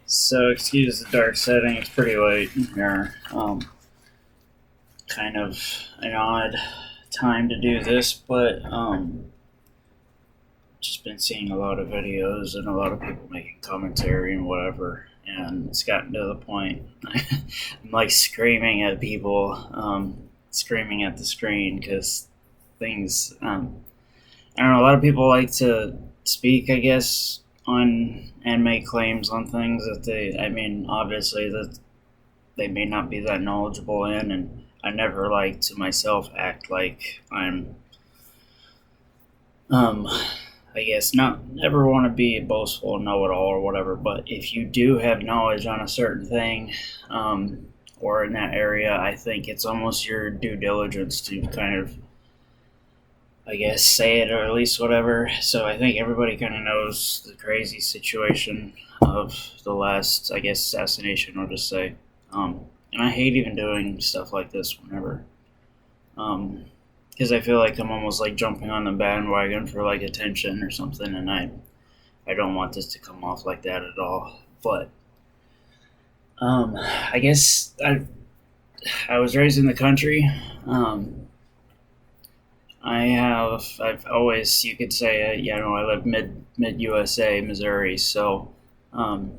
So excuse the dark setting. It's pretty late here. Kind of an odd time to do this, but just been seeing a lot of videos and a lot of people making commentary and whatever, and it's gotten to the point I'm like screaming at people, screaming at the screen because things. I don't know. A lot of people like to speak, I guess, on and make claims on things that they. I mean, obviously that they may not be that knowledgeable in, and I never like to myself act like I'm um I guess not never want to be a boastful know it all or whatever, but if you do have knowledge on a certain thing, or in that area, I think it's almost your due diligence to kind of, I guess, say it or at least whatever. So I think everybody kind of knows the crazy situation of the last, I guess, assassination, or just say. And I hate even doing stuff like this whenever, because I feel like I'm almost like jumping on the bandwagon for like attention or something, and I don't want this to come off like that at all. But I guess I was raised in the country. I've always, you could say, I live mid USA, Missouri, so um,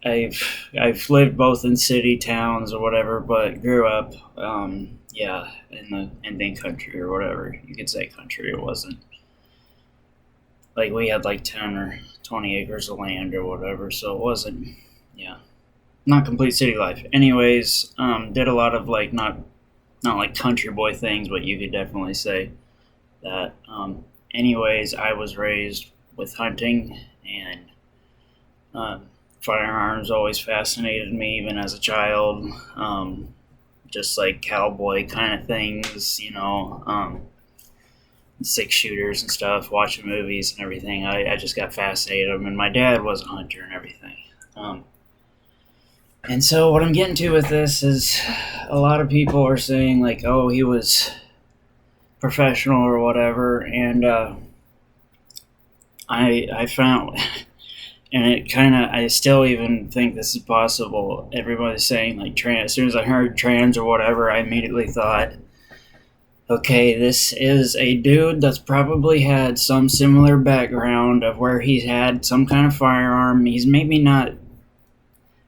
I've lived both in city towns or whatever, but grew up, in the Indian country or whatever you could say country. It wasn't like we had like 10 or 20 acres of land or whatever, so it wasn't, yeah, not complete city life. Anyways, did a lot of like not like country boy things, but you could definitely say that. Anyways, I was raised with hunting, and um, firearms always fascinated me, even as a child. Just like cowboy kind of things, 6 shooters and stuff, watching movies and everything. I just got fascinated with them, and my dad was a hunter and everything. And so what I'm getting to with this is a lot of people are saying like, oh, he was professional or whatever, and I found, and it kind of, I still even think this is possible. Everybody's saying like trans. As soon as I heard trans or whatever, I immediately thought, okay, this is a dude that's probably had some similar background of where he's had some kind of firearm. He's maybe not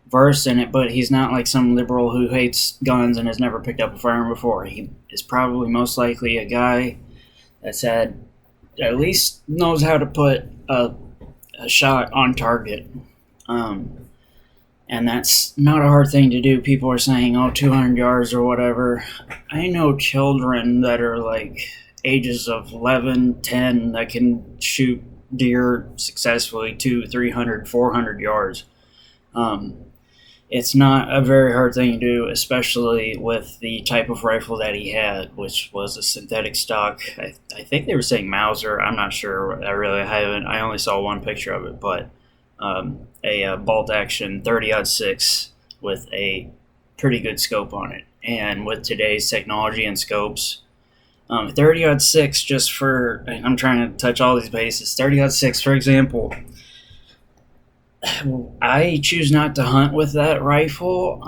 versed in it, but he's not like some liberal who hates guns and has never picked up a firearm before. He is probably most likely a guy that's had, at least knows how to put a shot on target. And that's not a hard thing to do. People are saying, oh, 200 yards or whatever. I know children that are like ages of 11, 10 that can shoot deer successfully 200, 300, 400 yards. It's not a very hard thing to do, especially with the type of rifle that he had, which was a synthetic stock. I think they were saying Mauser. I'm not sure. I haven't. I only saw one picture of it, but a bolt action 30-06 with a pretty good scope on it. And with today's technology and scopes, 30-06, just for, I'm trying to touch all these bases. 30-06, for example, I choose not to hunt with that rifle.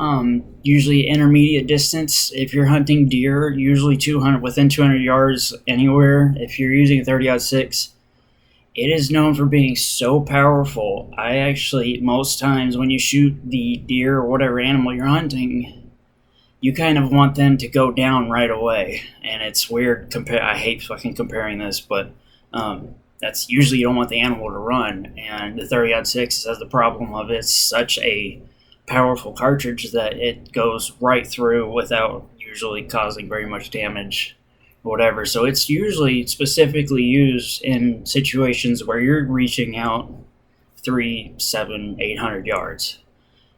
Usually intermediate distance. If you're hunting deer, usually 200, within 200 yards anywhere. If you're using a 30-06, it is known for being so powerful. I actually, most times when you shoot the deer or whatever animal you're hunting, you kind of want them to go down right away. And it's weird. I hate fucking comparing this, but that's usually you don't want the animal to run. And the 30-06 has the problem of it's such a powerful cartridge that it goes right through without usually causing very much damage or whatever. So it's usually specifically used in situations where you're reaching out 3, 7, 800 yards.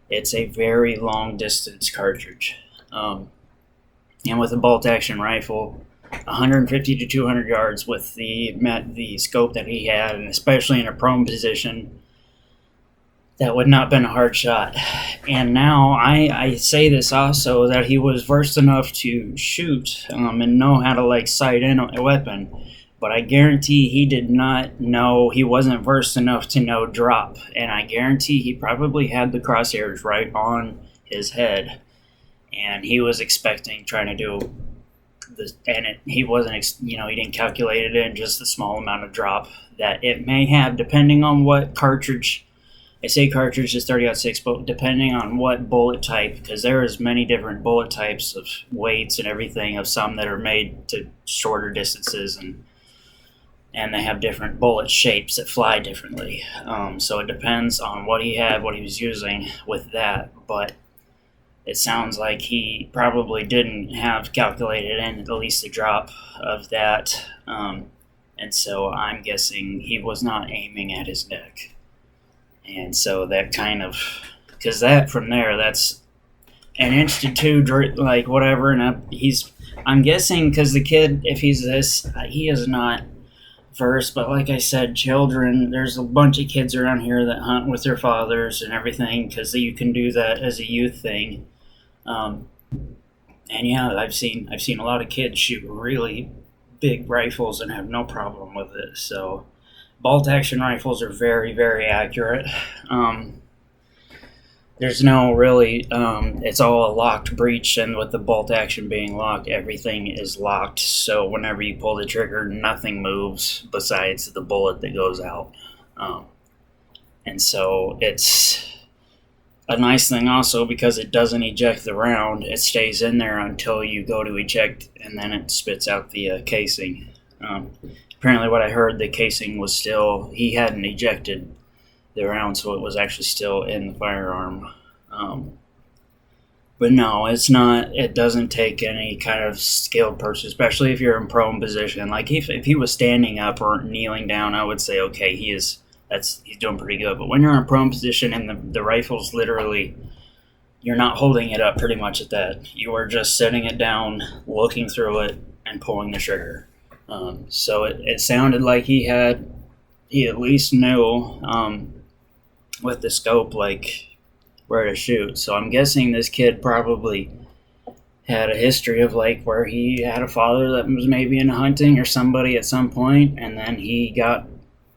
It's a very long distance cartridge. And with a bolt action rifle, 150 to 200 yards with the scope that he had, and especially in a prone position, that would not have been a hard shot. And now I say this also, that he was versed enough to shoot and know how to like sight in a weapon. but I guarantee he did not know, he wasn't versed enough to know drop, and I guarantee he probably had the crosshairs right on his head, and he was expecting, trying to do this, and he wasn't, he didn't calculate it in just the small amount of drop that it may have, depending on what cartridge. I say cartridge is 30-06, but depending on what bullet type, because there is many different bullet types of weights and everything, of some that are made to shorter distances, and they have different bullet shapes that fly differently. So it depends on what he had, what he was using with that, but it sounds like he probably didn't have calculated in at least a drop of that, and so I'm guessing he was not aiming at his neck. And so that kind of, because that from there, that's an inch to two, like whatever. And I'm guessing, because the kid, if he's this, he is not versed. But like I said, children, there's a bunch of kids around here that hunt with their fathers and everything, because you can do that as a youth thing. And yeah, I've seen a lot of kids shoot really big rifles and have no problem with it. So bolt action rifles are very, very accurate. There's no really, it's all a locked breech, and with the bolt action being locked, everything is locked. So whenever you pull the trigger, nothing moves besides the bullet that goes out. And so it's a nice thing also, because it doesn't eject the round. It stays in there until you go to eject, and then it spits out the casing. Apparently what I heard, the casing was still, he hadn't ejected the round, so it was actually still in the firearm. But no, it's not, it doesn't take any kind of skilled person, especially if you're in prone position. Like if he was standing up or kneeling down, I would say, okay, he's doing pretty good. But when you're in a prone position and the rifle's literally, you're not holding it up pretty much at that. You are just setting it down, looking through it, and pulling the trigger. So it sounded like he at least knew with the scope, like, where to shoot. So I'm guessing this kid probably had a history of, like, where he had a father that was maybe into hunting or somebody at some point, and then he got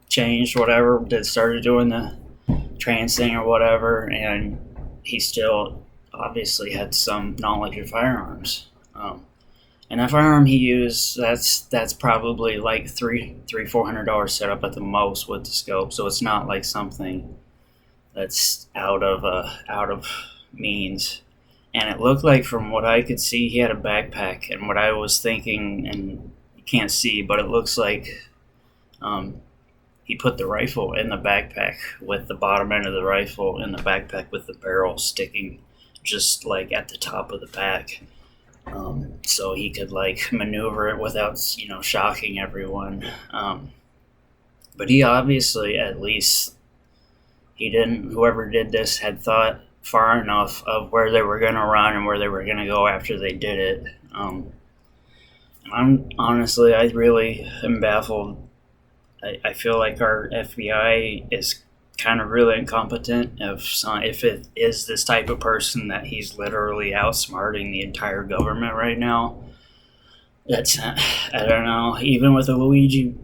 changed, whatever, started doing the trans thing or whatever, and he still obviously had some knowledge of firearms. And that firearm he used, that's probably like $400 setup at the most with the scope. So it's not like something that's out of means. And it looked like, from what I could see, he had a backpack. And what I was thinking, and you can't see, but it looks like he put the rifle in the backpack, with the bottom end of the rifle in the backpack, with the barrel sticking just like at the top of the pack. So he could, like, maneuver it without, shocking everyone. But he obviously, at least, whoever did this had thought far enough of where they were going to run and where they were going to go after they did it. I really am baffled. I feel like our FBI is kind of really incompetent if it is this type of person that he's literally outsmarting the entire government right now. That's, I don't know, even with the Luigi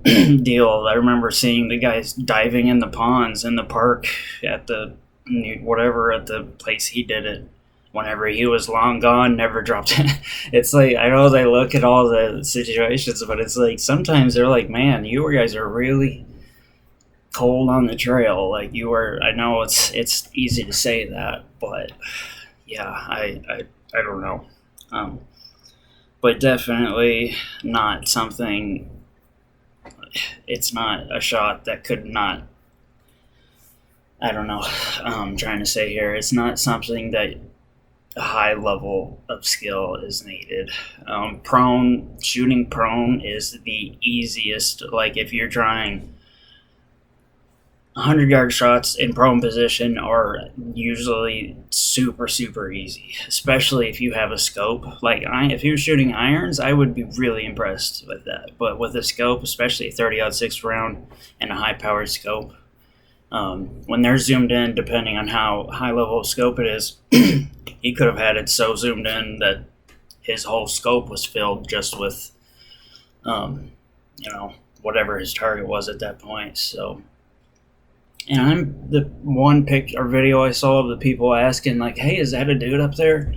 deal, I remember seeing the guys diving in the ponds in the park at the place he did it, whenever he was long gone, never dropped it. It's like, I know they look at all the situations, but it's like, sometimes they're like, man, you guys are really cold on the trail. Like, you were, I know it's easy to say that, but yeah, I don't know. But definitely not something, it's not a shot that could not, I don't know, I'm trying to say here, it's not something that a high level of skill is needed. Shooting prone is the easiest. Like, if you're trying 100-yard shots in prone position are usually super, super easy, especially if you have a scope. Like, if you're shooting irons, I would be really impressed with that. But with a scope, especially a 30-06 round and a high-powered scope, when they're zoomed in, depending on how high level of scope it is, he could have had it so zoomed in that his whole scope was filled just with, whatever his target was at that point. So, and I'm the one pic or video I saw of the people asking like, "Hey, is that a dude up there?"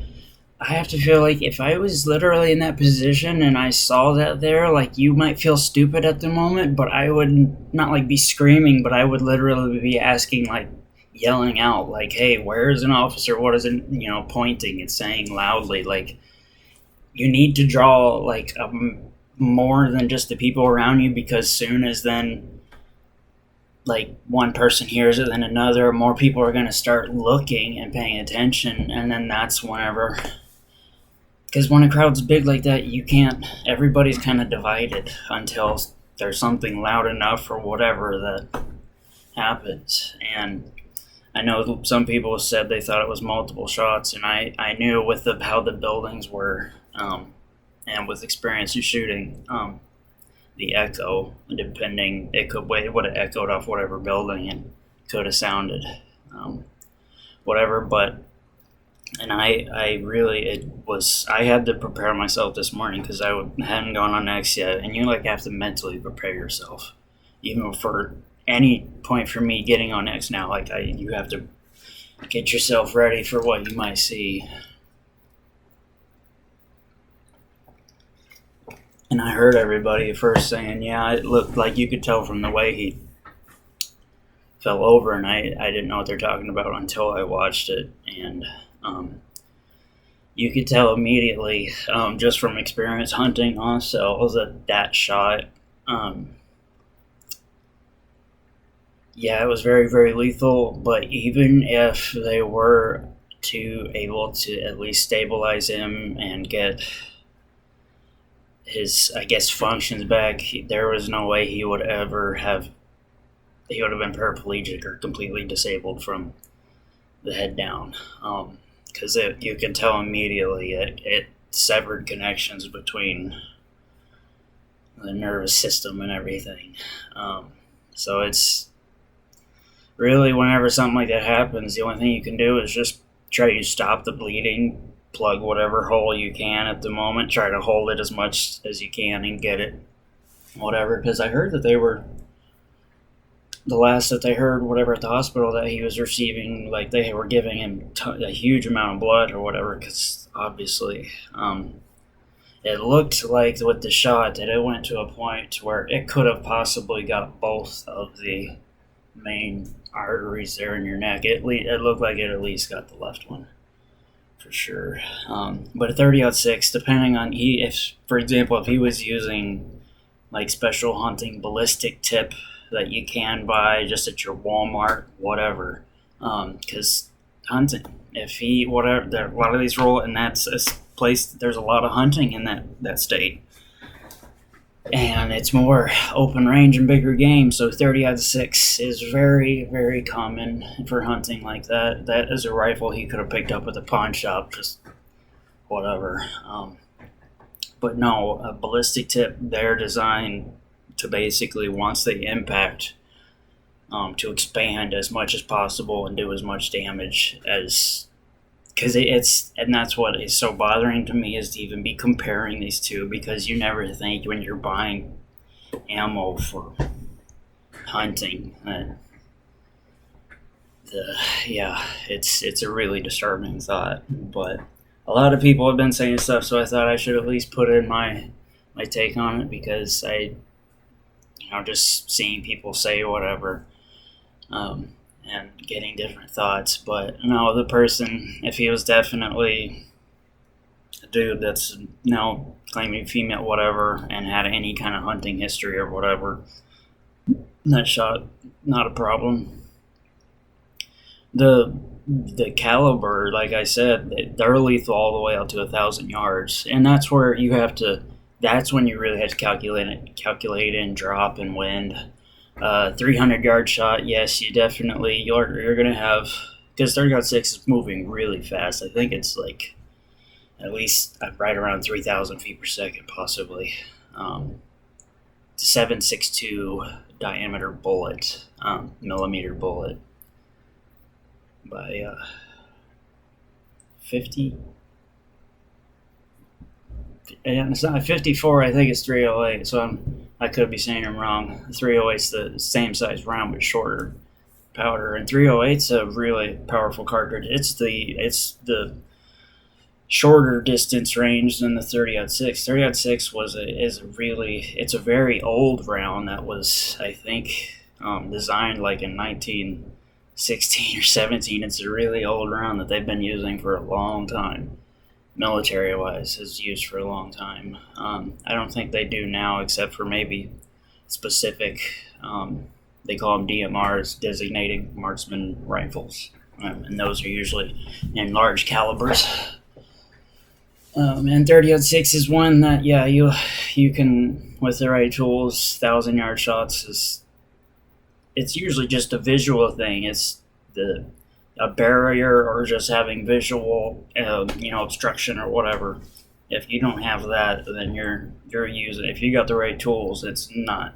I have to feel like if I was literally in that position and I saw that there, like, you might feel stupid at the moment, but I would not like be screaming, but I would literally be asking, like, yelling out, like, "Hey, where is an officer? What is it?" Pointing and saying loudly, like, you need to draw like more than just the people around you, because soon as then like one person hears it, then another, more people are going to start looking and paying attention, and then that's whenever. Because when a crowd's big like that, you can't. Everybody's kind of divided until there's something loud enough or whatever that happens. And I know some people said they thought it was multiple shots, and I knew with how the buildings were, and with experience in shooting, the echo, depending, it would have echoed off whatever building and could have sounded, whatever. But and I really, I had to prepare myself this morning because I hadn't gone on X yet, and you like have to mentally prepare yourself, even for any point for me getting on X now. Like you have to get yourself ready for what you might see. And I heard everybody at first saying, yeah, it looked like you could tell from the way he fell over, and I didn't know what they're talking about until I watched it. And you could tell immediately, just from experience hunting also, that shot, yeah, it was very, very lethal. But even if they were able to at least stabilize him and get his, I guess, functions back, there was no way he would have been paraplegic or completely disabled from the head down, because you can tell immediately it severed connections between the nervous system and everything. So it's really, whenever something like that happens, the only thing you can do is just try to stop the bleeding, plug whatever hole you can at the moment, try to hold it as much as you can and get it, whatever. Because I heard that the last that they heard, whatever, at the hospital, that he was receiving, like, they were giving him a huge amount of blood or whatever, because obviously it looked like with the shot that it went to a point where it could have possibly got both of the main arteries there in your neck. It looked like it at least got the left one, for sure. But a 30-06, depending on for example, if he was using like special hunting ballistic tip that you can buy just at your Walmart, whatever, because hunting, a lot of these roll, and that's a place, there's a lot of hunting in that state, and it's more open range and bigger game, so 30-06 is very, very common for hunting like that. That is a rifle he could have picked up at the pawn shop, just whatever. But no, a ballistic tip, they're designed to basically, once they impact, to expand as much as possible and do as much damage as, because and that's what is so bothering to me, is to even be comparing these two, because you never think when you're buying ammo for hunting that it's a really disturbing thought. But a lot of people have been saying stuff, so I thought I should at least put in my take on it, because just seeing people say whatever, and getting different thoughts. But no, the person, if he was definitely a dude that's claiming female whatever and had any kind of hunting history or whatever, that shot, not a problem. The caliber, like I said, they're lethal all the way out to 1,000 yards, and that's where you have to. That's when you really have to calculate in drop and wind. 300-yard shot, yes, you're going to have, because 30-06 is moving really fast. I think it's like at least right around 3,000 feet per second, possibly. It's a 7.62 diameter bullet, millimeter bullet, by 50. And it's not 54, I think it's 308. So I could be saying them wrong. 308's the same size round but shorter powder, and 308's a really powerful cartridge. It's the shorter distance range than the 30-06. 30-06 it's a very old round that was, I think, designed like in 1916 or 17. It's a really old round that they've been using for a long time. Military wise, is used for a long time. I don't think they do now, except for maybe specific, they call them DMRs, designated marksman rifles. And those are usually in large calibers. And 30-06 is one that, yeah, you can, with the right tools, 1,000-yard shots it's usually just a visual thing. It's a barrier or just having visual, obstruction or whatever. If you don't have that, then you're using. If you got the right tools, it's not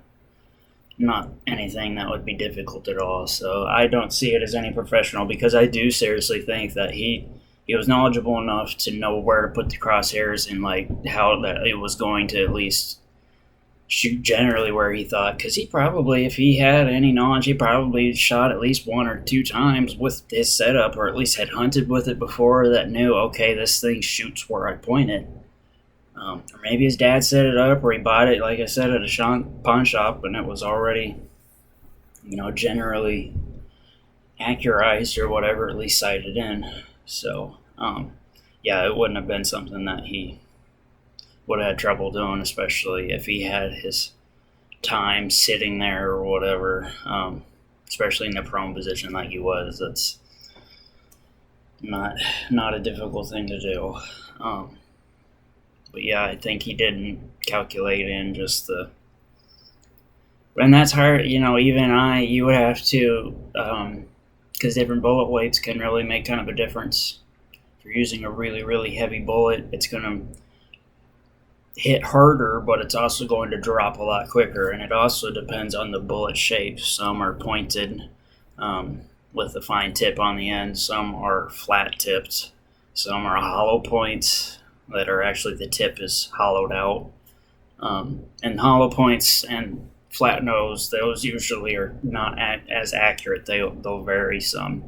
anything that would be difficult at all. So I don't see it as any professional, because I do seriously think that he was knowledgeable enough to know where to put the crosshairs and like how that it was going to at least shoot generally where he thought, because he probably, if he had any knowledge, he probably shot at least 1 or 2 times with his setup, or at least had hunted with it before, that knew, okay, this thing shoots where I point it. Or maybe his dad set it up, or he bought it, like I said, at a pawn shop, and it was already, generally accurized or whatever, at least sighted in. So, yeah, it wouldn't have been something that he would have had trouble doing, especially if he had his time sitting there or whatever, especially in the prone position like he was. That's not a difficult thing to do. But yeah, I think he didn't calculate in just and that's hard, even you would have to, because different bullet weights can really make kind of a difference. If you're using a really, really heavy bullet, it's going to hit harder, but it's also going to drop a lot quicker, and it also depends on the bullet shape. Some are pointed with a fine tip on the end. Some are flat tipped. Some are hollow points that are actually, the tip is hollowed out. And hollow points and flat nose, those usually are not as accurate. They'll vary some,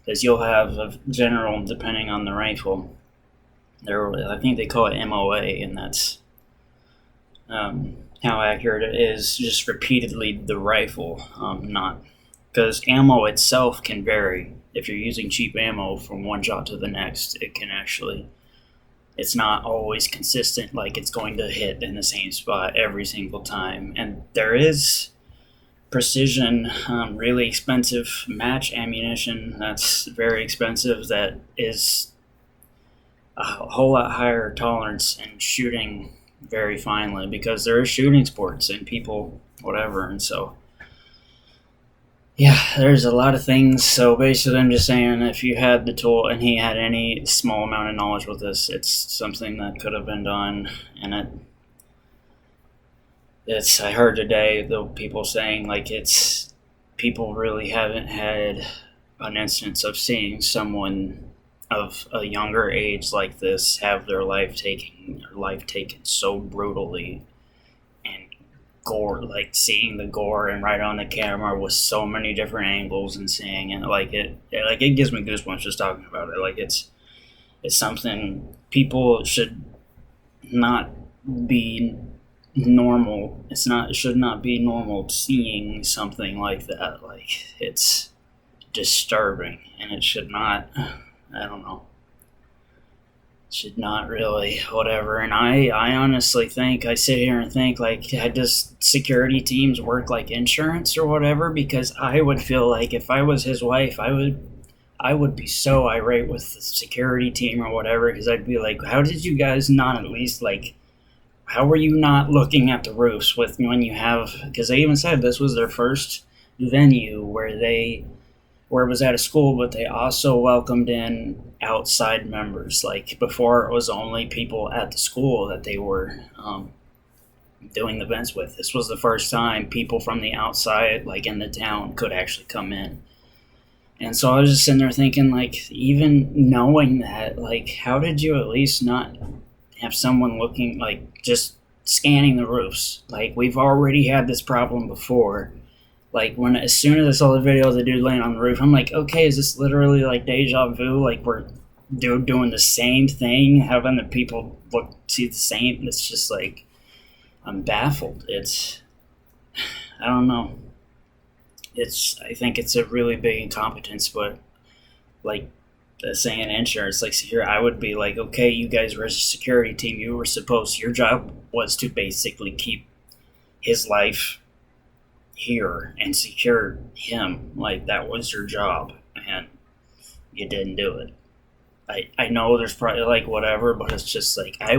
because you'll have a general, depending on the rifle. I think they call it MOA, and that's how accurate it is, just repeatedly the rifle, not, because ammo itself can vary. If you're using cheap ammo from one shot to the next, it can actually, it's not always consistent, like it's going to hit in the same spot every single time. And there is precision, really expensive match ammunition that's very expensive, that is a whole lot higher tolerance and shooting very finely, because there are shooting sports and people, whatever. And so, yeah, there's a lot of things. So basically, I'm just saying, if you had the tool and he had any small amount of knowledge with this, it's something that could have been done. And I heard today, though, people saying, like, people really haven't had an instance of seeing someone of a younger age like this have their life taken so brutally, and gore, like seeing the gore and right on the camera with so many different angles, and seeing it, it gives me goosebumps just talking about it. Like, it's something people should not be normal. It should not be normal seeing something like that. Like, it's disturbing, and it should not, I don't know, should not really, whatever. And I honestly think, I sit here and think, like, does security teams work like insurance or whatever? Because I would feel like if I was his wife, I would be so irate with the security team or whatever, because I'd be like, how did you guys not at least, like, how were you not looking at the roofs when you have, because they even said this was their first venue where it was at a school, but they also welcomed in outside members. Like, before, it was only people at the school that they were doing events with. This was the first time people from the outside, like in the town, could actually come in. And so I was just sitting there thinking, like, even knowing that, like, how did you at least not have someone looking, like, just scanning the roofs. Like, we've already had this problem before. Like, as soon as I saw the video of the dude laying on the roof, I'm like, okay, is this literally like deja vu? Like, we're doing the same thing, having the people see the same. It's just like, I'm baffled. I don't know. I think it's a really big incompetence, but like saying insurance, like here, I would be like, okay, you guys were a security team. You were your job was to basically keep his life here and secure him. Like, that was your job, and you didn't do it. I know there's probably like whatever, but it's just like, I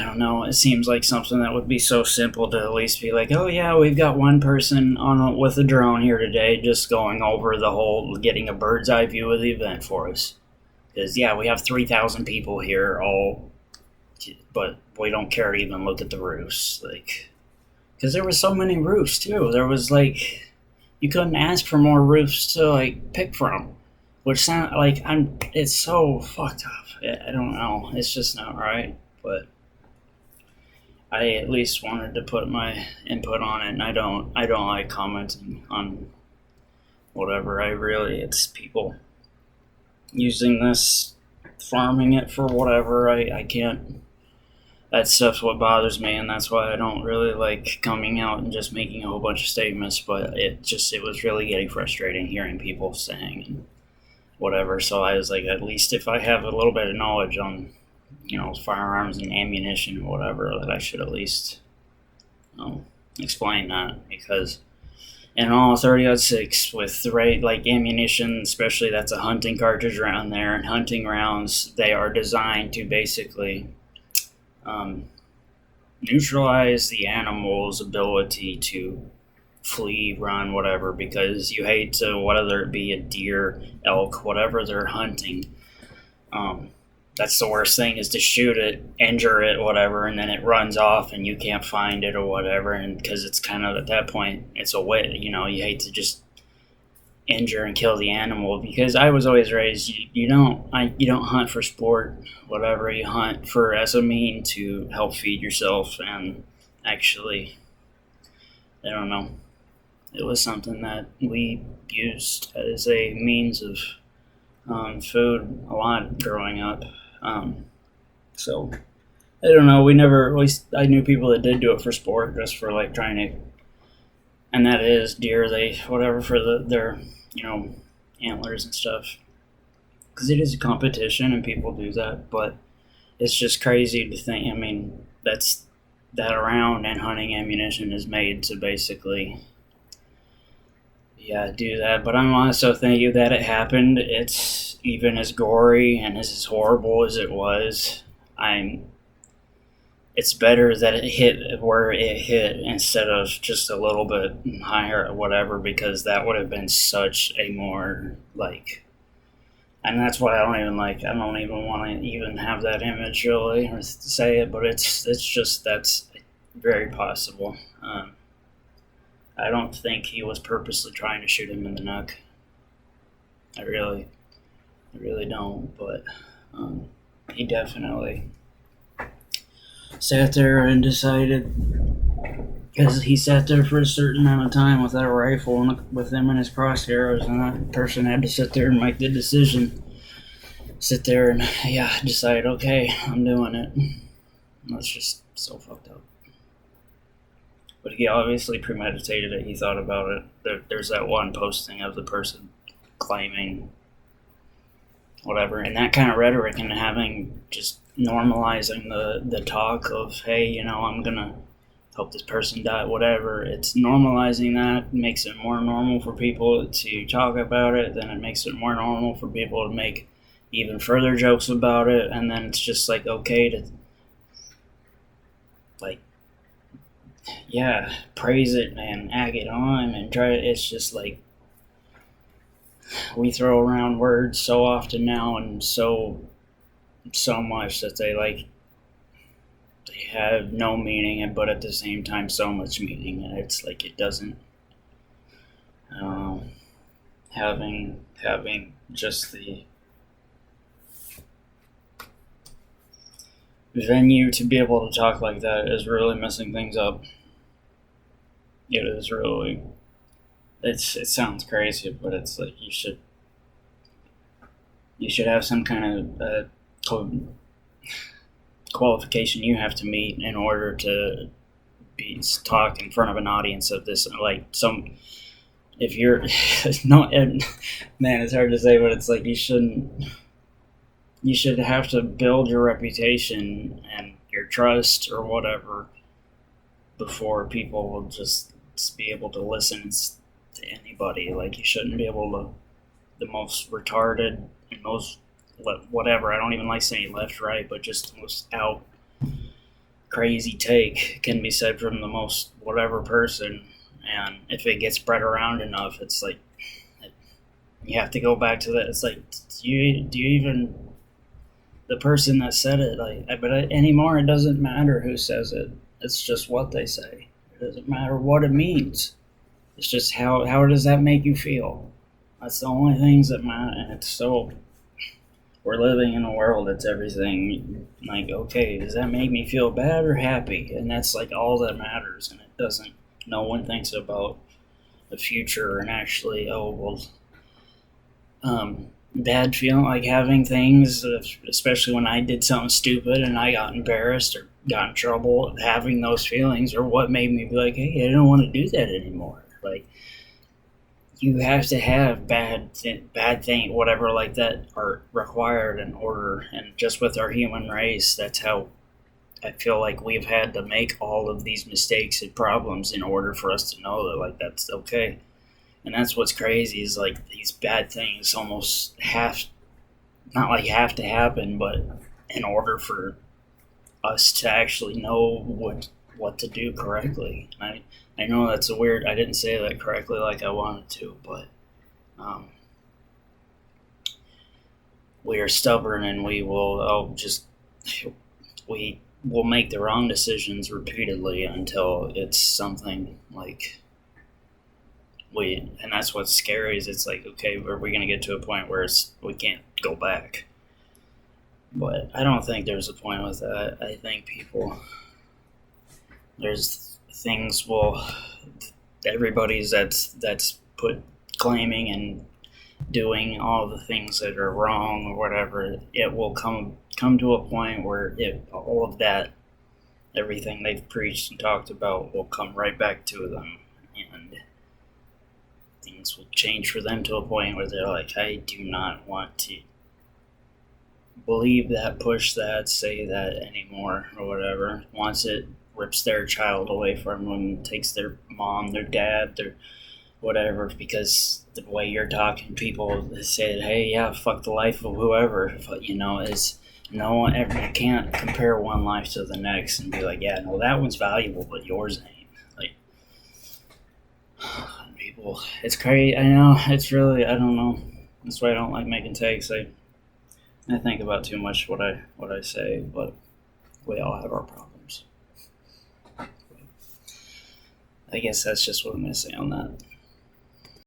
don't know. It seems like something that would be so simple to at least be like, oh yeah, we've got one person with a drone here today, just going over the whole, getting a bird's eye view of the event for us. Because yeah, we have 3,000 people here, but we don't care to even look at the roofs, like, because there were so many roofs too. There was like, you couldn't ask for more roofs to like pick from, which sound like it's so fucked up. I don't know. It's just not right. But I at least wanted to put my input on it, and I don't like commenting on whatever. It's people using this, farming it for whatever. I can't. That stuff's what bothers me, and that's why I don't really like coming out and just making a whole bunch of statements. But it was really getting frustrating hearing people saying and whatever. So I was like, at least if I have a little bit of knowledge on, firearms and ammunition or whatever, that I should at least explain that. Because in all 30-06 with the right, like, ammunition, especially that's a hunting cartridge round there, and hunting rounds, they are designed to basically neutralize the animal's ability to flee, run, whatever, because you hate to, whether it be a deer, elk, whatever they're hunting, that's the worst thing, is to shoot it, injure it, whatever, and then it runs off and you can't find it or whatever, and because it's kind of, at that point, it's a way, you hate to just injure and kill the animal. Because I was always raised, you don't hunt for sport, whatever. You hunt as a mean to help feed yourself. And actually, I don't know, it was something that we used as a means of food a lot growing up. So I don't know, we never, at least I knew people that did do it for sport, just for like trying to, and that is deer, whatever, for their antlers and stuff, because it is a competition and people do that. But it's just crazy to think, that around and hunting ammunition is made to basically do that. But I'm also thinking that it happened, it's even as gory and as horrible as it was, it's better that it hit where it hit instead of just a little bit higher or whatever, because that would have been such a more, like, and that's why I don't even want to even have that image really, or say it, but it's just, that's very possible. I don't think he was purposely trying to shoot him in the neck. I really don't, but he definitely sat there and decided, because he sat there for a certain amount of time with that rifle and with him and his crosshairs, and that person had to sit there and make the decision. Sit there and decide, okay, I'm doing it. That's just so fucked up. But he obviously premeditated it. He thought about it. There's that one posting of the person claiming whatever, and that kind of rhetoric, and having, just normalizing the talk of, hey, I'm gonna help this person die, whatever. It's normalizing that, makes it more normal for people to talk about it, then it makes it more normal for people to make even further jokes about it, and then it's just like, okay to, like, praise it and egg it on and try it. It's just like, we throw around words so often now, and so much that they have no meaning, but at the same time so much meaning, and it's like, it doesn't, having just venue to be able to talk like that is really messing things up. It is really. It sounds crazy, but it's like you should have some kind of qualification you have to meet in order to be talk in front of an audience of this. Like some, if you're no, man, it's hard to say, but it's like you shouldn't. You should have to build your reputation and your trust or whatever before people will just be able to listen to anybody. Like you shouldn't be able to. The most retarded and most whatever. I don't even like saying left, right, but just the most out crazy take can be said from the most whatever person, and if it gets spread around enough, it's like you have to go back to that. It's like do you even the person that said it but anymore it doesn't matter who says it. It's just what they say. It doesn't matter what it means. It's just how does that make you feel. That's the only things that matter. And it's so we're living in a world that's everything like, okay, does that make me feel bad or happy? And that's like all that matters. And it doesn't. No one thinks about the future and actually, bad feeling, like having things, especially when I did something stupid and I got embarrassed or got in trouble. Having those feelings are what made me be like, hey, I don't want to do that anymore. Like. You have to have bad thing, whatever like that, are required in order. And just with our human race, that's how I feel like we've had to make all of these mistakes and problems in order for us to know that like that's okay. And that's what's crazy is like these bad things almost not like have to happen, but in order for us to actually know what to do correctly. I know that's a weird. I didn't say that correctly like I wanted to, but we are stubborn and we will we will make the wrong decisions repeatedly until it's something like and that's what's scary is it's like, okay, are we going to get to a point where we can't go back? But I don't think there's a point with that. I think there's things everybody's that's put claiming and doing all the things that are wrong or whatever, it will come to a point where all of that, everything they've preached and talked about will come right back to them, and things will change for them to a point where they're like, I do not want to believe that, push that, say that anymore or whatever. Once it rips their child away from them, takes their mom, their dad, their whatever, because the way you're talking, people say, hey, yeah, fuck the life of whoever, is no one ever, you can't compare one life to the next and be like, yeah, no, that one's valuable, but yours ain't. Like, people, it's crazy. I know, it's really, I don't know. That's why I don't like making takes. I think about too much what I say, but we all have our problems. I guess that's just what I'm going to say on that.